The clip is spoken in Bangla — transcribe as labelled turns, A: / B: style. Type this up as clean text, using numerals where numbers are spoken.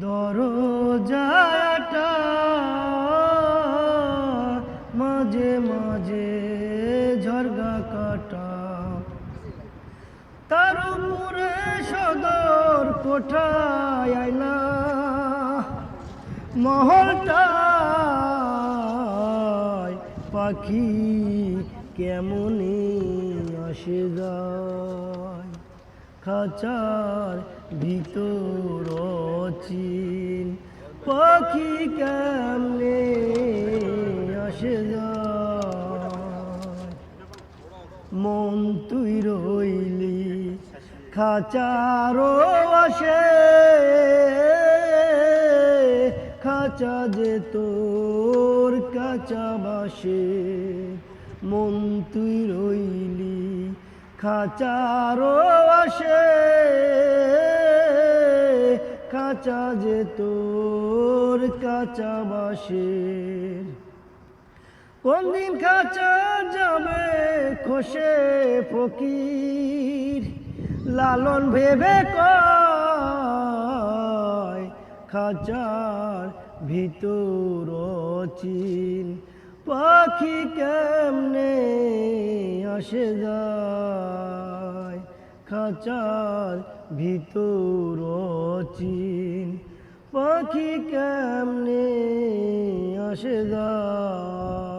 A: দরজাটা মাঝে মাঝে ঝরগা কাটা, তার উপরে সদর কোঠায় আয়না, মহলটায় পাখি কেমনে আসে যায়, খাঁচার ভিতর অচিন পাখি কেমনে আসে যায়। মন তুই রইলি খাঁচারও আসে, খাঁচা যে তোর কাঁচা বাসে। মন তুই রইলি খাঁচারও আসে, খাঁচা যে তোর কাঁচা বাসে। কোন দিন খাঁচা যাবে খসে ফকির, লালন ভেবে কয় খাঁচার ভিতর অচিন পাখি কেমনে আসে যায়, খাঁচার ভিতর অচিন পাখি কেমনে আসে যায়।